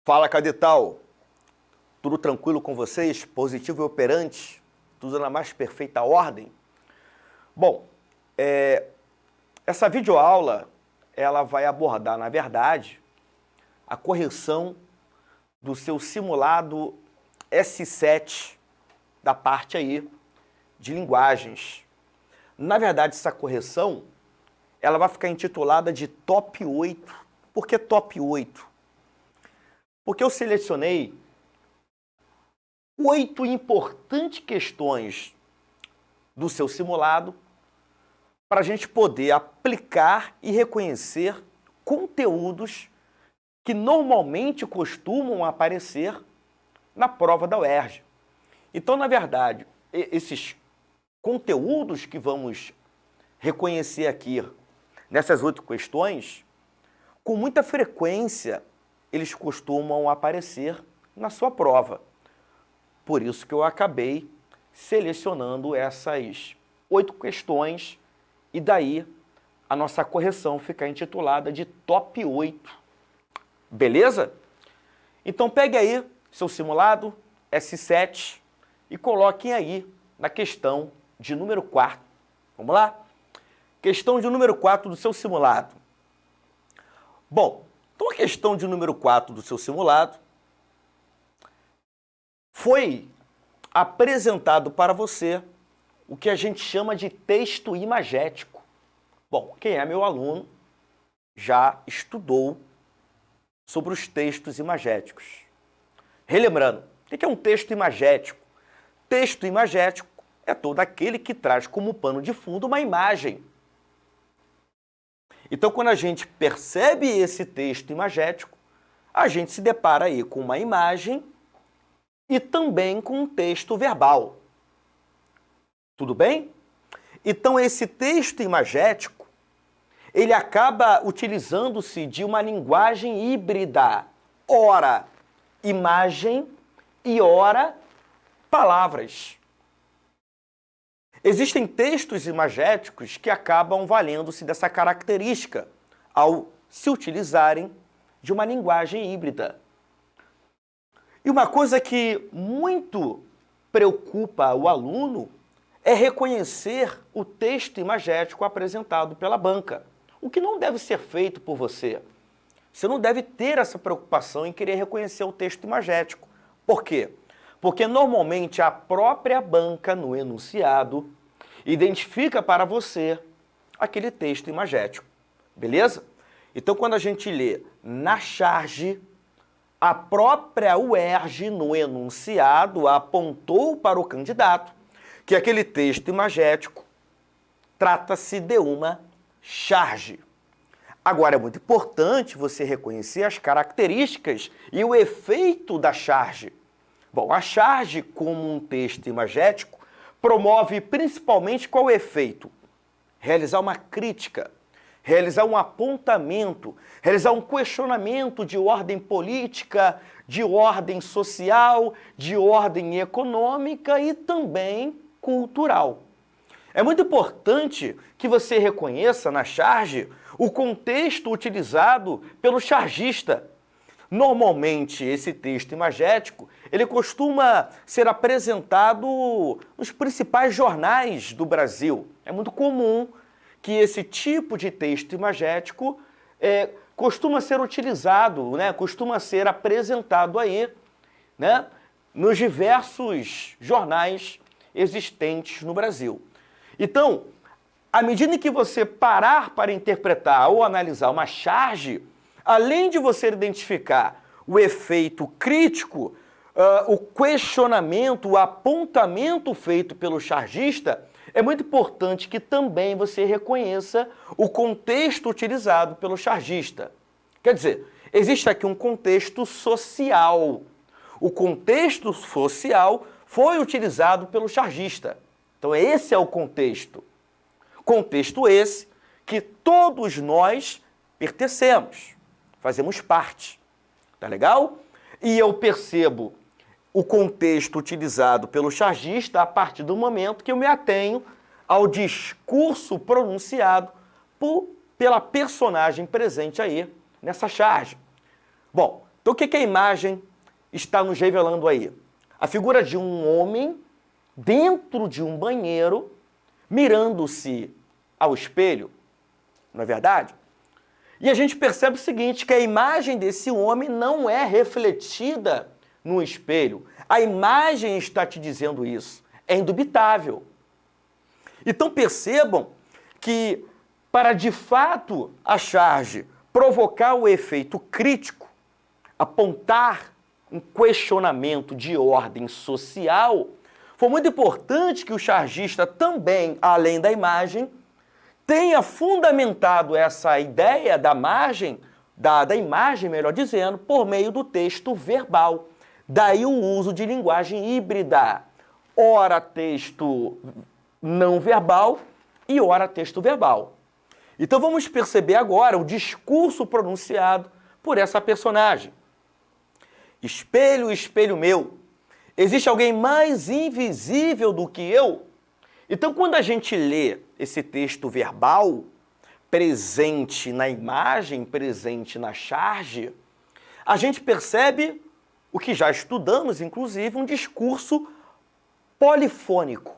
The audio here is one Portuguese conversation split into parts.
Fala, Cadetal! Tudo tranquilo com vocês? Positivo e operante? Tudo na mais perfeita ordem? Bom, essa videoaula, ela vai abordar, na verdade, a correção do seu simulado S7 da parte aí de linguagens. Na verdade, essa correção, ela vai ficar intitulada de Top 8. Por que Top 8? Porque eu selecionei 8 importantes questões do seu simulado para a gente poder aplicar e reconhecer conteúdos que normalmente costumam aparecer na prova da UERJ. Então, na verdade, esses conteúdos que vamos reconhecer aqui nessas 8 questões, com muita frequência, eles costumam aparecer na sua prova. Por isso que eu acabei selecionando essas 8 questões e daí a nossa correção fica intitulada de Top 8. Beleza? Então pegue aí seu simulado S7 e coloquem aí na questão de número 4. Vamos lá? Questão de número 4 do seu simulado. Bom, então a questão de número 4 do seu simulado foi apresentado para você o que a gente chama de texto imagético. Bom, quem é meu aluno já estudou sobre os textos imagéticos. Relembrando, o que é um texto imagético? Texto imagético é todo aquele que traz como pano de fundo uma imagem. Então, quando a gente percebe esse texto imagético, a gente se depara aí com uma imagem e também com um texto verbal. Tudo bem? Então, esse texto imagético, ele acaba utilizando-se de uma linguagem híbrida. Ora, imagem e ora, palavras. Existem textos imagéticos que acabam valendo-se dessa característica ao se utilizarem de uma linguagem híbrida. E uma coisa que muito preocupa o aluno é reconhecer o texto imagético apresentado pela banca, o que não deve ser feito por você. Você não deve ter essa preocupação em querer reconhecer o texto imagético. Por quê? Porque normalmente a própria banca no enunciado identifica para você aquele texto imagético, beleza? Então, quando a gente lê na charge, a própria UERJ no enunciado apontou para o candidato que aquele texto imagético trata-se de uma charge. Agora, é muito importante você reconhecer as características e o efeito da charge. Bom, a charge, como um texto imagético, promove principalmente qual efeito? Realizar uma crítica, realizar um apontamento, realizar um questionamento de ordem política, de ordem social, de ordem econômica e também cultural. É muito importante que você reconheça na charge o contexto utilizado pelo chargista. Normalmente, esse texto imagético, ele costuma ser apresentado nos principais jornais do Brasil. É muito comum que esse tipo de texto imagético costuma ser utilizado, costuma ser apresentado aí, nos diversos jornais existentes no Brasil. Então, à medida que você parar para interpretar ou analisar uma charge, além de você identificar o efeito crítico, o questionamento, o apontamento feito pelo chargista, é muito importante que também você reconheça o contexto utilizado pelo chargista. Quer dizer, existe aqui um contexto social. O contexto social foi utilizado pelo chargista. Então, esse é o contexto. Contexto esse que todos nós pertencemos. Fazemos parte, tá legal? E eu percebo o contexto utilizado pelo chargista a partir do momento que eu me atenho ao discurso pronunciado pela personagem presente aí nessa charge. Bom, Então o que a imagem está nos revelando aí? A figura de um homem dentro de um banheiro, mirando-se ao espelho, não é verdade? E a gente percebe o seguinte, que a imagem desse homem não é refletida no espelho. A imagem está te dizendo isso. É indubitável. Então percebam que, para de fato a charge provocar o efeito crítico, apontar um questionamento de ordem social, foi muito importante que o chargista também, além da imagem, tenha fundamentado essa ideia da imagem, melhor dizendo, por meio do texto verbal. Daí o uso de linguagem híbrida. Ora texto não verbal e ora texto verbal. Então vamos perceber agora o discurso pronunciado por essa personagem. Espelho, espelho meu, existe alguém mais invisível do que eu? Então, quando a gente lê esse texto verbal, presente na imagem, presente na charge, a gente percebe o que já estudamos, inclusive, um discurso polifônico.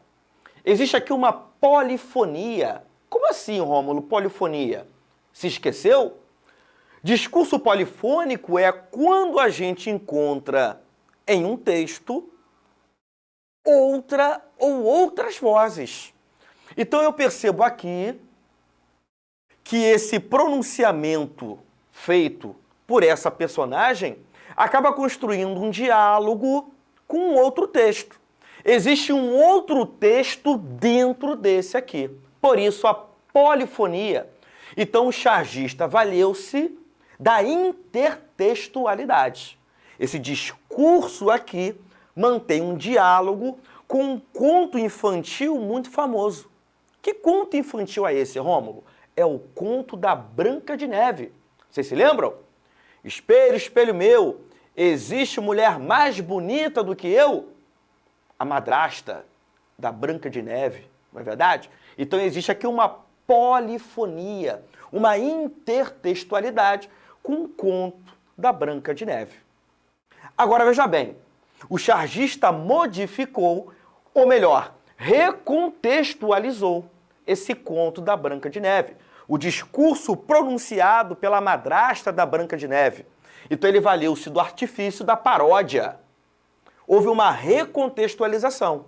Existe aqui uma polifonia. Como assim, Rômulo, polifonia? Se esqueceu? Discurso polifônico é quando a gente encontra em um texto outra ou outras vozes. Então eu percebo aqui que esse pronunciamento feito por essa personagem acaba construindo um diálogo com um outro texto. Existe um outro texto dentro desse aqui. Por isso a polifonia. Então o chargista valeu-se da intertextualidade. Esse discurso aqui mantém um diálogo com um conto infantil muito famoso. Que conto infantil é esse, Rômulo? É o conto da Branca de Neve. Vocês se lembram? Espelho, espelho meu, existe mulher mais bonita do que eu? A madrasta da Branca de Neve, não é verdade? Então existe aqui uma polifonia, uma intertextualidade com o conto da Branca de Neve. Agora veja bem, o chargista modificou, ou melhor, recontextualizou esse conto da Branca de Neve, o discurso pronunciado pela madrasta da Branca de Neve. Então ele valeu-se do artifício da paródia. Houve uma recontextualização.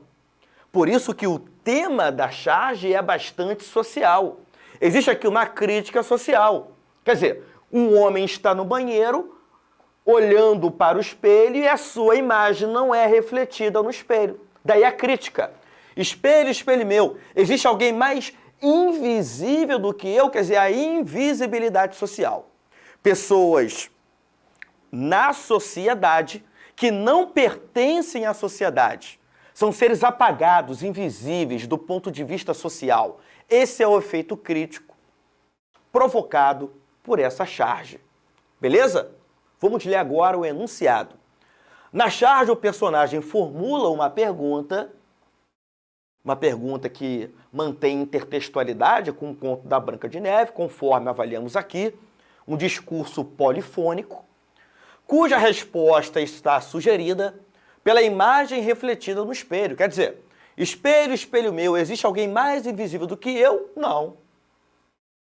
Por isso que o tema da charge é bastante social. Existe aqui uma crítica social. Quer dizer, um homem está no banheiro, olhando para o espelho e a sua imagem não é refletida no espelho. Daí a crítica. Espelho, espelho meu, existe alguém mais invisível do que eu? Quer dizer, a invisibilidade social. Pessoas na sociedade que não pertencem à sociedade. São seres apagados, invisíveis do ponto de vista social. Esse é o efeito crítico provocado por essa charge. Beleza? Vamos ler agora o enunciado. Na charge, o personagem formula uma pergunta que mantém intertextualidade com o conto da Branca de Neve, conforme avaliamos aqui, um discurso polifônico, cuja resposta está sugerida pela imagem refletida no espelho. Quer dizer, espelho, espelho meu, existe alguém mais invisível do que eu? Não.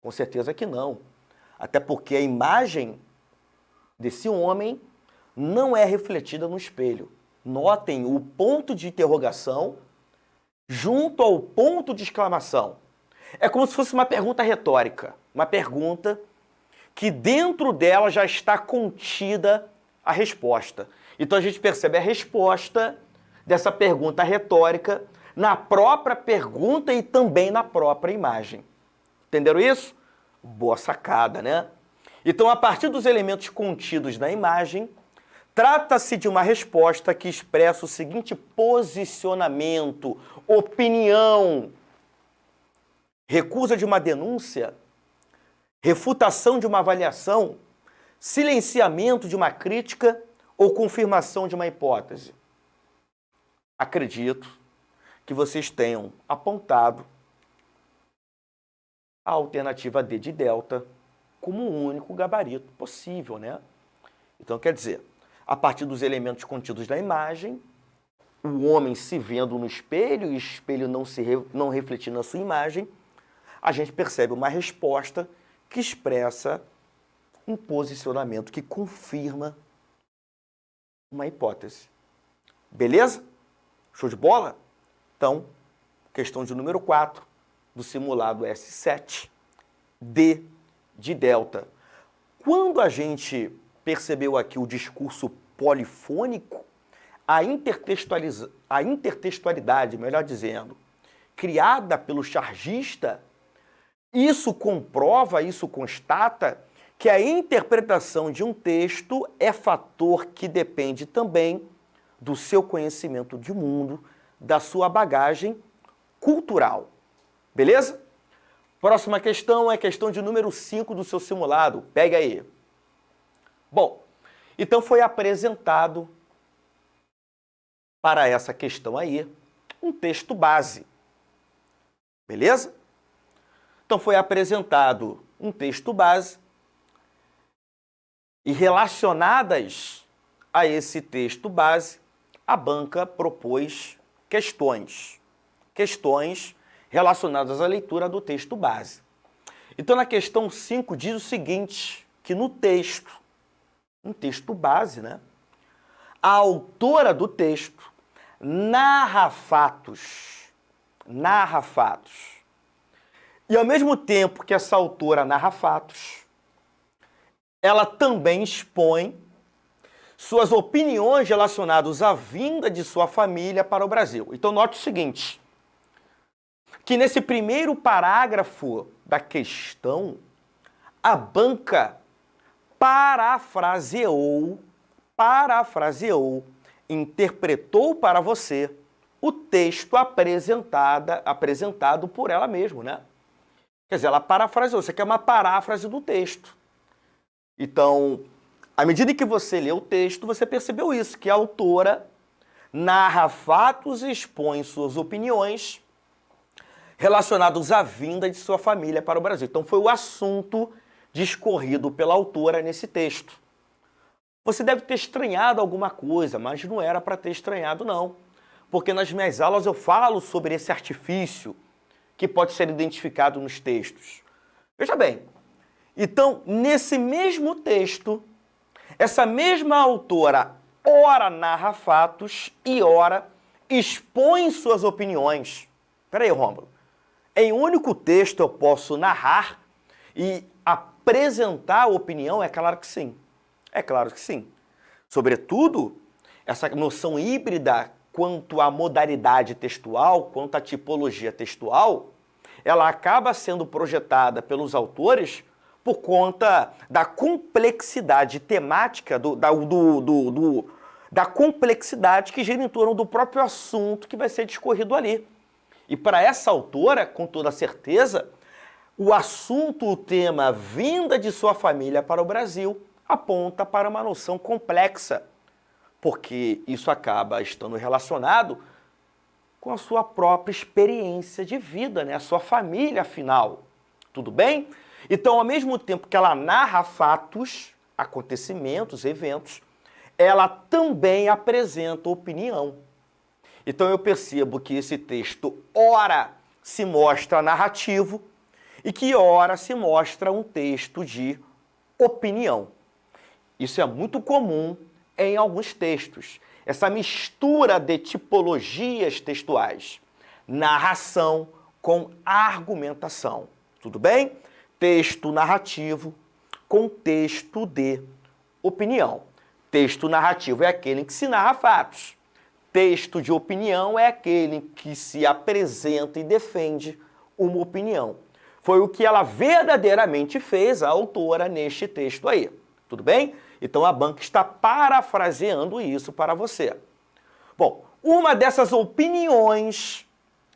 Com certeza que não. Até porque a imagem desse homem não é refletida no espelho. Notem o ponto de interrogação junto ao ponto de exclamação. É como se fosse uma pergunta retórica, uma pergunta que dentro dela já está contida a resposta. Então a gente percebe a resposta dessa pergunta retórica na própria pergunta e também na própria imagem. Entenderam isso? Boa sacada, né? Então, a partir dos elementos contidos na imagem, trata-se de uma resposta que expressa o seguinte posicionamento, opinião, recusa de uma denúncia, refutação de uma avaliação, silenciamento de uma crítica ou confirmação de uma hipótese. Acredito que vocês tenham apontado a alternativa D de delta como o único gabarito possível, né? Então, quer dizer, a partir dos elementos contidos na imagem, o homem se vendo no espelho e o espelho não refletindo a sua imagem, a gente percebe uma resposta que expressa um posicionamento que confirma uma hipótese. Beleza? Show de bola? Então, questão de número 4 do simulado S7, D de delta. Quando a gente percebeu aqui o discurso polifônico, a intertextualidade, melhor dizendo, criada pelo chargista, isso comprova, isso constata que a interpretação de um texto é fator que depende também do seu conhecimento de mundo, da sua bagagem cultural. Beleza? Próxima questão é a questão de número 5 do seu simulado. Pega aí. Bom, então foi apresentado para essa questão aí um texto base. Beleza? Então foi apresentado um texto base e relacionadas a esse texto base, a banca propôs questões relacionadas à leitura do texto base. Então, na questão 5 diz o seguinte, que no texto, um texto base, né? A autora do texto narra fatos. E ao mesmo tempo que essa autora narra fatos, ela também expõe suas opiniões relacionadas à vinda de sua família para o Brasil. Então, note o seguinte, que nesse primeiro parágrafo da questão, a banca parafraseou, interpretou para você o texto apresentado por ela mesma, né? Quer dizer, ela parafraseou, isso aqui é uma paráfrase do texto. Então, à medida que você lê o texto, você percebeu isso, que a autora narra fatos e expõe suas opiniões relacionados à vinda de sua família para o Brasil. Então, foi o assunto discorrido pela autora nesse texto. Você deve ter estranhado alguma coisa, mas não era para ter estranhado, não. Porque nas minhas aulas eu falo sobre esse artifício que pode ser identificado nos textos. Veja bem, então, nesse mesmo texto, essa mesma autora ora narra fatos e ora expõe suas opiniões. Espera aí, Rômulo. Em um único texto eu posso narrar e apresentar a opinião? É claro que sim. É claro que sim. Sobretudo, essa noção híbrida quanto à modalidade textual, quanto à tipologia textual, ela acaba sendo projetada pelos autores por conta da complexidade temática, da complexidade que gira em torno do próprio assunto que vai ser discorrido ali. E para essa autora, com toda certeza, o assunto, o tema, vinda de sua família para o Brasil, aponta para uma noção complexa, porque isso acaba estando relacionado com a sua própria experiência de vida, né? A sua família, afinal. Tudo bem? Então, ao mesmo tempo que ela narra fatos, acontecimentos, eventos, ela também apresenta opinião. Então, eu percebo que esse texto, ora, se mostra narrativo e que, ora, se mostra um texto de opinião. Isso é muito comum em alguns textos. Essa mistura de tipologias textuais. Narração com argumentação. Tudo bem? Texto narrativo com texto de opinião. Texto narrativo é aquele em que se narra fatos. Texto de opinião é aquele que se apresenta e defende uma opinião. Foi o que ela verdadeiramente fez, a autora, neste texto aí. Tudo bem? Então a banca está parafraseando isso para você. Bom, uma dessas opiniões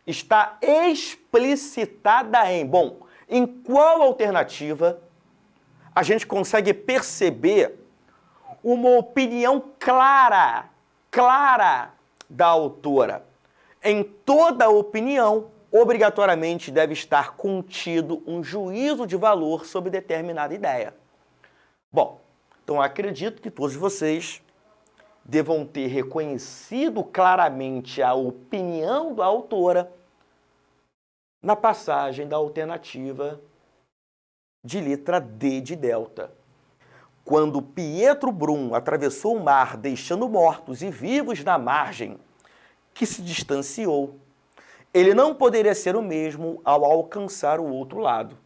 está explicitada em... Bom, em qual alternativa a gente consegue perceber uma opinião clara da autora? Em toda opinião, obrigatoriamente deve estar contido um juízo de valor sobre determinada ideia. Bom, Então, acredito que todos vocês devam ter reconhecido claramente a opinião da autora na passagem da alternativa de letra D de delta. Quando Pietro Brum atravessou o mar, deixando mortos e vivos na margem, que se distanciou, ele não poderia ser o mesmo ao alcançar o outro lado.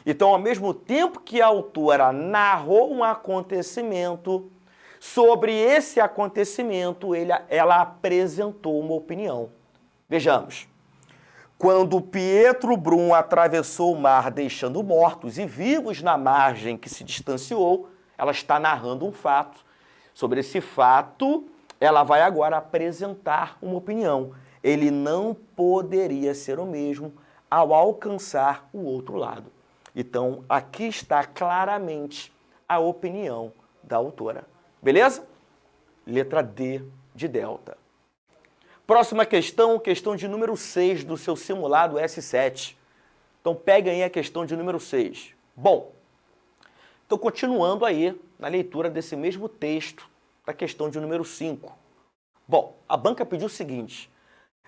Então, ao mesmo tempo que a autora narrou um acontecimento, sobre esse acontecimento ela apresentou uma opinião. Vejamos. Quando Pietro Brum atravessou o mar, deixando mortos e vivos na margem que se distanciou, ela está narrando um fato. Sobre esse fato, ela vai agora apresentar uma opinião. Ele não poderia ser o mesmo ao alcançar o outro lado. Então, aqui está claramente a opinião da autora. Beleza? Letra D de delta. Próxima questão, questão de número 6 do seu simulado S7. Então, pegue aí a questão de número 6. Bom, estou continuando aí na leitura desse mesmo texto da questão de número 5. Bom, a banca pediu o seguinte: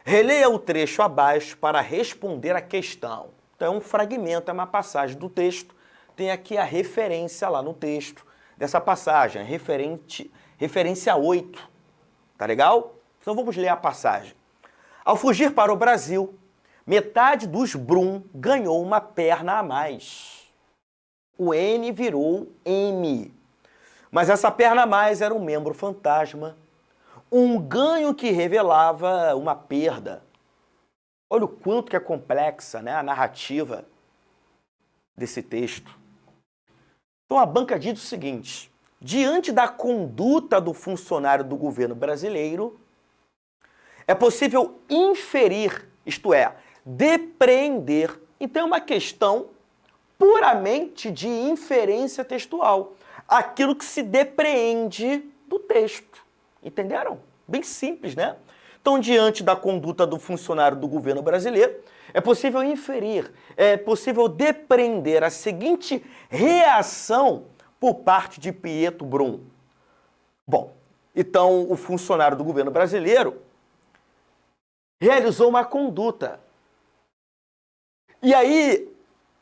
releia o trecho abaixo para responder a questão. Então, é um fragmento, é uma passagem do texto. Tem aqui a referência lá no texto dessa passagem, referência 8. Tá legal? Então vamos ler a passagem. Ao fugir para o Brasil, metade dos Brum ganhou uma perna a mais. O N virou M. Mas essa perna a mais era um membro fantasma, um ganho que revelava uma perda. Olha o quanto que é complexa, né, a narrativa desse texto. Então a banca diz o seguinte: diante da conduta do funcionário do governo brasileiro, é possível inferir, isto é, depreender. Então é uma questão puramente de inferência textual. Aquilo que se depreende do texto. Entenderam? Bem simples, né? Então, diante da conduta do funcionário do governo brasileiro, é possível inferir, é possível depreender a seguinte reação por parte de Pietro Brum. Bom, então o funcionário do governo brasileiro realizou uma conduta. E aí,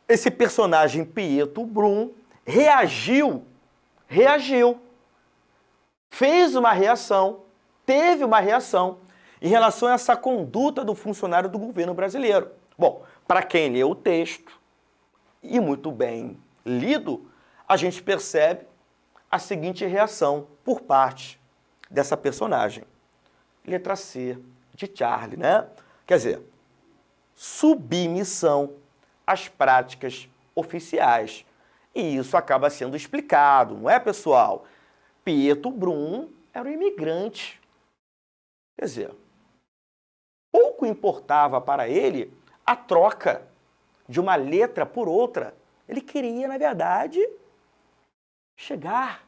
esse personagem Pietro Brum reagiu, fez uma reação, teve uma reação em relação a essa conduta do funcionário do governo brasileiro. Bom, para quem lê o texto, e muito bem lido, a gente percebe a seguinte reação por parte dessa personagem. Letra C de Charlie, né? Quer dizer, submissão às práticas oficiais. E isso acaba sendo explicado, não é, pessoal? Pietro Brum era um imigrante. Quer dizer, pouco importava para ele a troca de uma letra por outra. Ele queria, na verdade, chegar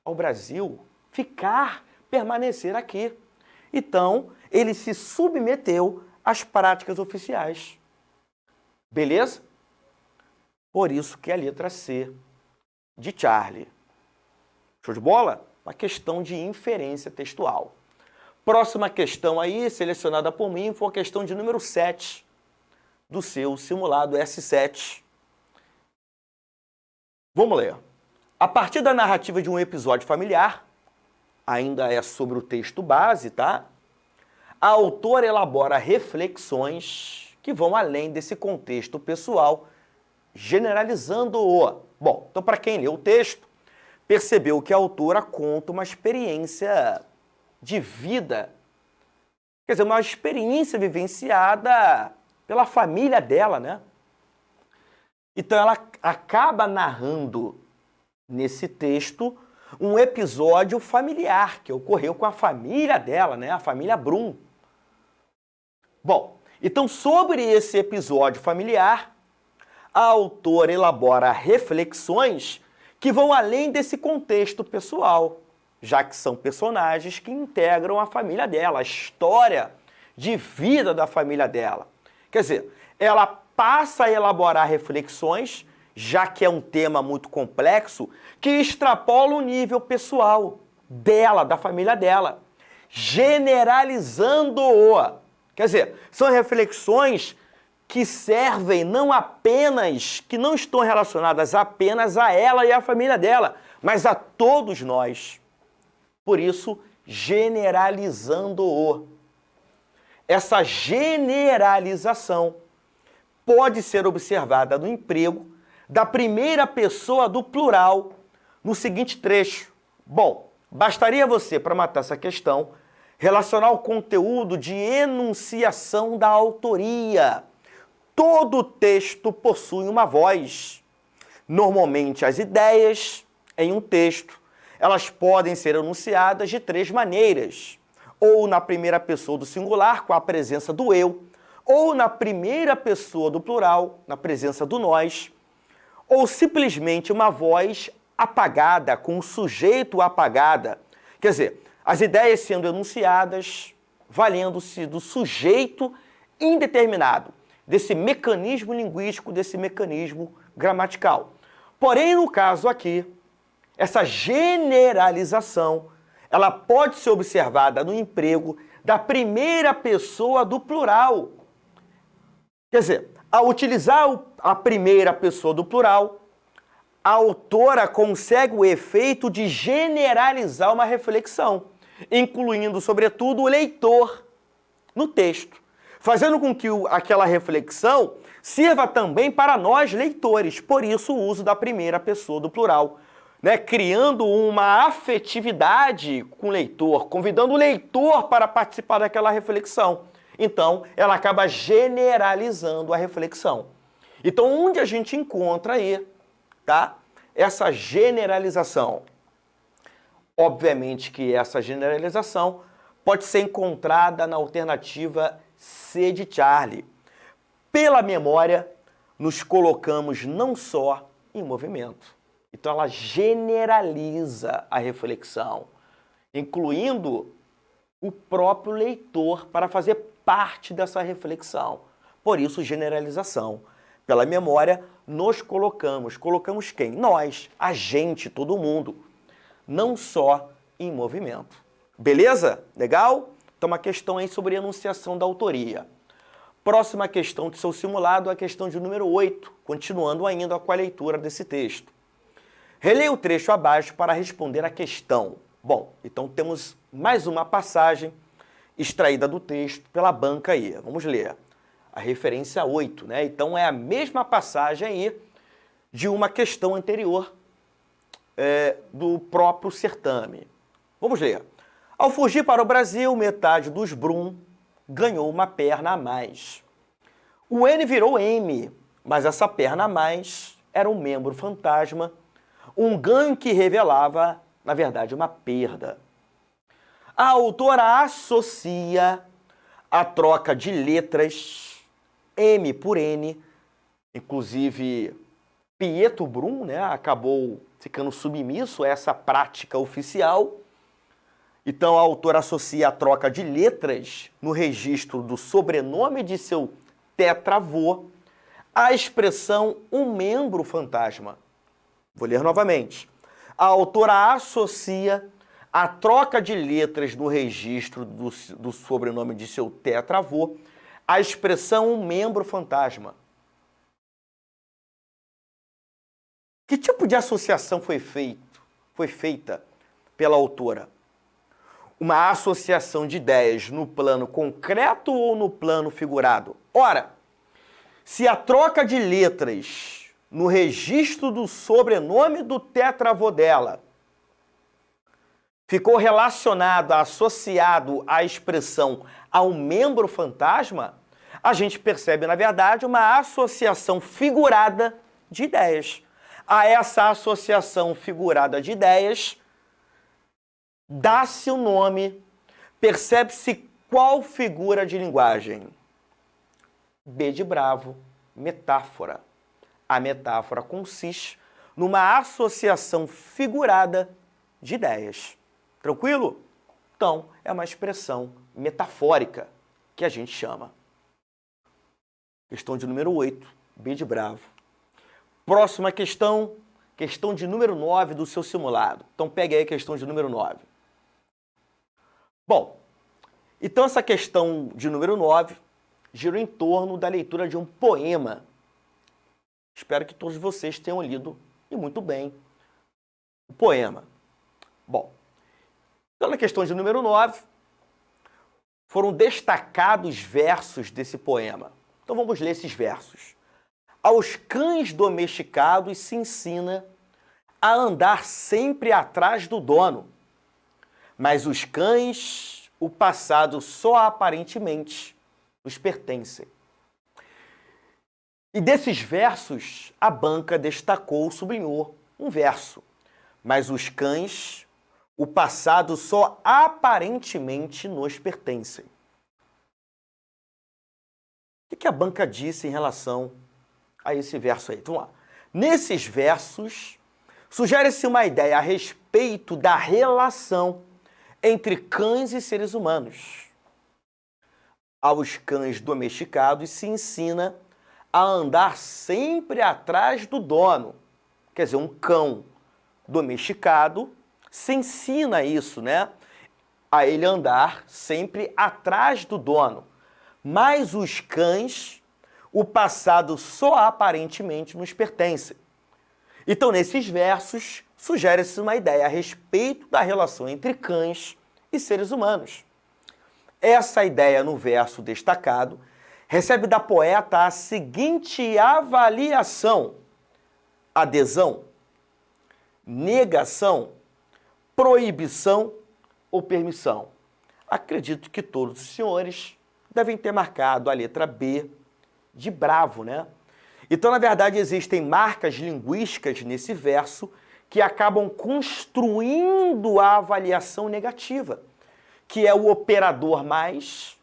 ao Brasil, ficar, permanecer aqui. Então, ele se submeteu às práticas oficiais. Beleza? Por isso que é a letra C de Charlie. Show de bola? Uma questão de inferência textual. Próxima questão aí, selecionada por mim, foi a questão de número 7 do seu simulado S7. Vamos ler. A partir da narrativa de um episódio familiar, ainda é sobre o texto base, tá? A autora elabora reflexões que vão além desse contexto pessoal, generalizando-o. Bom, então para quem leu o texto, percebeu que a autora conta uma experiência de vida, quer dizer, uma experiência vivenciada pela família dela, né? Então ela acaba narrando nesse texto um episódio familiar que ocorreu com a família dela, né? A família Brum. Bom, então sobre esse episódio familiar, a autora elabora reflexões que vão além desse contexto pessoal, já que são personagens que integram a família dela, a história de vida da família dela. Quer dizer, ela passa a elaborar reflexões já que é um tema muito complexo, que extrapola o nível pessoal dela, da família dela, generalizando-o. Quer dizer, são reflexões que servem não apenas, que não estão relacionadas apenas a ela e à família dela, mas a todos nós. Por isso, generalizando-o. Essa generalização pode ser observada no emprego da primeira pessoa do plural no seguinte trecho. Bom, bastaria você, para matar essa questão, relacionar o conteúdo de enunciação da autoria. Todo texto possui uma voz. Normalmente, as ideias em um texto, elas podem ser enunciadas de três maneiras. Ou na primeira pessoa do singular, com a presença do eu, ou na primeira pessoa do plural, na presença do nós, ou simplesmente uma voz apagada, com o sujeito apagada. Quer dizer, as ideias sendo enunciadas, valendo-se do sujeito indeterminado, desse mecanismo linguístico, desse mecanismo gramatical. Porém, no caso aqui, essa generalização, ela pode ser observada no emprego da primeira pessoa do plural. Quer dizer, ao utilizar a primeira pessoa do plural, a autora consegue o efeito de generalizar uma reflexão, incluindo, sobretudo, o leitor no texto, fazendo com que aquela reflexão sirva também para nós, leitores. Por isso, o uso da primeira pessoa do plural, né? Criando uma afetividade com o leitor, convidando o leitor para participar daquela reflexão. Então, ela acaba generalizando a reflexão. Então, onde a gente encontra aí, tá, essa generalização? Obviamente que essa generalização pode ser encontrada na alternativa C de Charlie. Pela memória, nos colocamos não só em movimento. Então, ela generaliza a reflexão, incluindo o próprio leitor para fazer parte dessa reflexão. Por isso, generalização. Pela memória, nos colocamos. Colocamos quem? Nós, a gente, todo mundo. Não só em movimento. Beleza? Legal? Então, uma questão aí sobre enunciação da autoria. Próxima questão do seu simulado, a questão de número 8, continuando ainda com a leitura desse texto. Releia o trecho abaixo para responder a questão. Bom, então temos mais uma passagem extraída do texto pela banca aí. Vamos ler. A referência 8, né? Então é a mesma passagem aí de uma questão anterior do próprio certame. Vamos ler. Ao fugir para o Brasil, metade dos Brum ganhou uma perna a mais. O N virou M, mas essa perna a mais era um membro fantasma, um ganho que revelava, na verdade, uma perda. A autora associa a troca de letras M por N, inclusive Pietro Brum, né, acabou ficando submisso a essa prática oficial. Então, a autora associa a troca de letras no registro do sobrenome de seu tetravô à expressão um membro fantasma. Vou ler novamente. A autora associa a troca de letras no registro do sobrenome de seu tetravô à expressão um membro fantasma. Que tipo de associação foi feita pela autora? Uma associação de ideias no plano concreto ou no plano figurado? Ora, se a troca de letras no registro do sobrenome do tetravô dela ficou relacionado, associado à expressão ao membro fantasma, a gente percebe, na verdade, uma associação figurada de ideias. A essa associação figurada de ideias, dá-se o nome, percebe-se qual figura de linguagem? B de bravo, metáfora. A metáfora consiste numa associação figurada de ideias. Tranquilo? Então, é uma expressão metafórica que a gente chama. Questão de número 8, B de bravo. Próxima questão, questão de número 9 do seu simulado. Então pegue aí a questão de número 9. Bom, então essa questão de número 9 girou em torno da leitura de um poema. Espero que todos vocês tenham lido, e muito bem, o poema. Bom, então na questão de número 9, foram destacados versos desse poema. Então vamos ler esses versos. Aos cães domesticados se ensina a andar sempre atrás do dono, mas os cães, o passado só aparentemente nos pertencem. E desses versos, a banca destacou, sublinhou um verso. Mas os cães, o passado só aparentemente nos pertencem. O que a banca disse em relação a esse verso aí? Então, lá. Nesses versos, sugere-se uma ideia a respeito da relação entre cães e seres humanos. Aos cães domesticados se ensina a andar sempre atrás do dono. Quer dizer, um cão domesticado se ensina isso, né? A ele andar sempre atrás do dono. Mas os cães, o passado só aparentemente nos pertence. Então, nesses versos, sugere-se uma ideia a respeito da relação entre cães e seres humanos. Essa ideia, no verso destacado, recebe da poeta a seguinte avaliação: adesão, negação, proibição ou permissão. Acredito que todos os senhores devem ter marcado a letra B de bravo, né? Então, na verdade, existem marcas linguísticas nesse verso que acabam construindo a avaliação negativa, que é o operador mais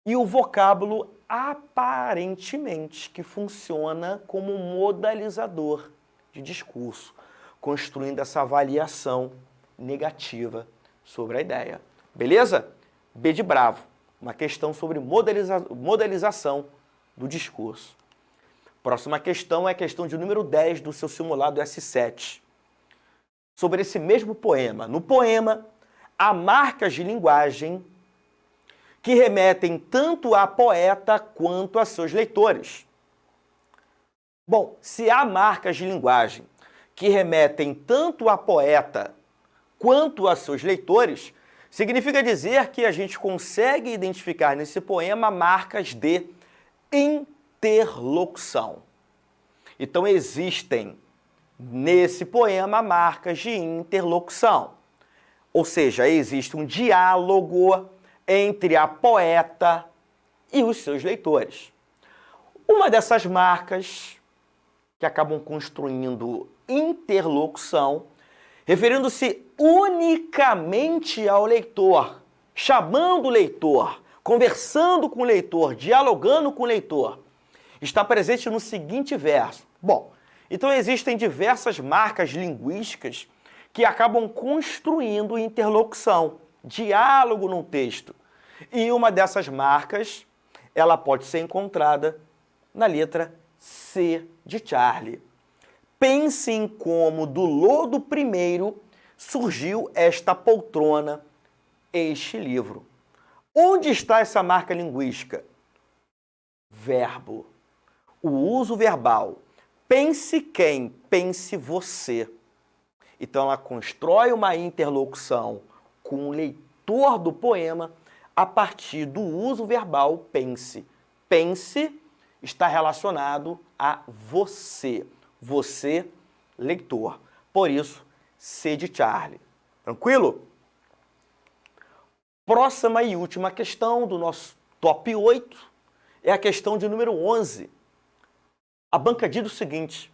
e o vocábulo aparentemente, que funciona como um modalizador de discurso, construindo essa avaliação negativa sobre a ideia. Beleza? B de bravo, uma questão sobre modelização do discurso. Próxima questão é a questão de número 10 do seu simulado S7. Sobre esse mesmo poema. No poema, há marcas de linguagem que remetem tanto a poeta quanto a seus leitores. Bom, se há marcas de linguagem que remetem tanto a poeta quanto a seus leitores, significa dizer que a gente consegue identificar nesse poema marcas de interlocução. Então existem nesse poema marcas de interlocução. Ou seja, existe um diálogo entre a poeta e os seus leitores. Uma dessas marcas que acabam construindo interlocução, referindo-se unicamente ao leitor, chamando o leitor, conversando com o leitor, dialogando com o leitor, está presente no seguinte verso. Bom, então existem diversas marcas linguísticas que acabam construindo interlocução, diálogo num texto. E uma dessas marcas, ela pode ser encontrada na letra C de Charlie. Pense em como do lodo primeiro surgiu esta poltrona, este livro. Onde está essa marca linguística? Verbo. O uso verbal. Pense quem? Pense você. Então ela constrói uma interlocução com o leitor do poema a partir do uso verbal pense. Pense está relacionado a você. Você, leitor. Por isso, C de Charlie. Tranquilo? Próxima e última questão do nosso top 8 é a questão de número 11. A banca diz o seguinte: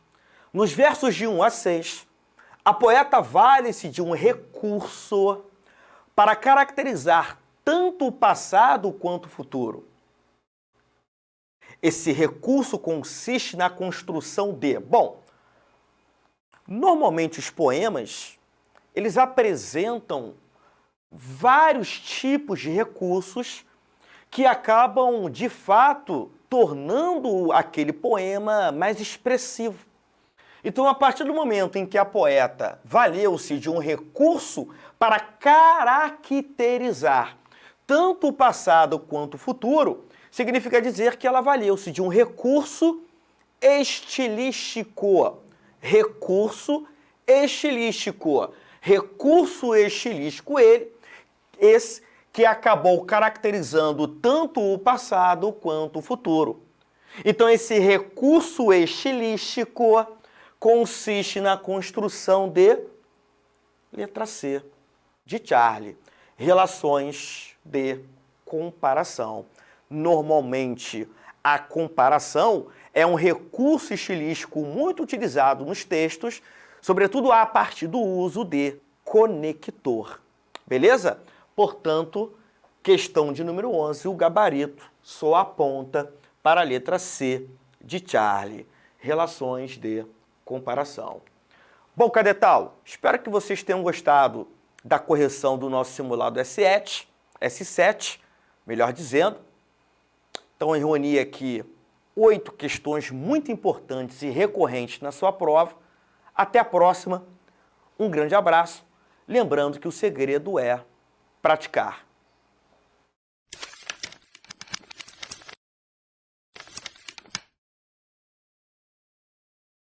nos versos de 1 a 6, a poeta vale-se de um recurso para caracterizar tanto o passado quanto o futuro. Esse recurso consiste na construção de... Bom, normalmente os poemas, eles apresentam vários tipos de recursos que acabam, de fato, tornando aquele poema mais expressivo. Então, a partir do momento em que a poeta valeu-se de um recurso para caracterizar tanto o passado quanto o futuro, significa dizer que ela valeu-se de um recurso estilístico. Recurso estilístico. Recurso estilístico esse que acabou caracterizando tanto o passado quanto o futuro. Então, esse recurso estilístico consiste na construção de, letra C, de Charlie, relações de comparação. Normalmente, a comparação é um recurso estilístico muito utilizado nos textos, sobretudo a partir do uso de conector. Beleza? Portanto, questão de número 11, o gabarito só aponta para a letra C de Charlie, relações de comparação. Bom, cadetal, espero que vocês tenham gostado da correção do nosso simulado S7, melhor dizendo. Então, eu reuni aqui 8 questões muito importantes e recorrentes na sua prova. Até a próxima, um grande abraço, lembrando que o segredo é praticar.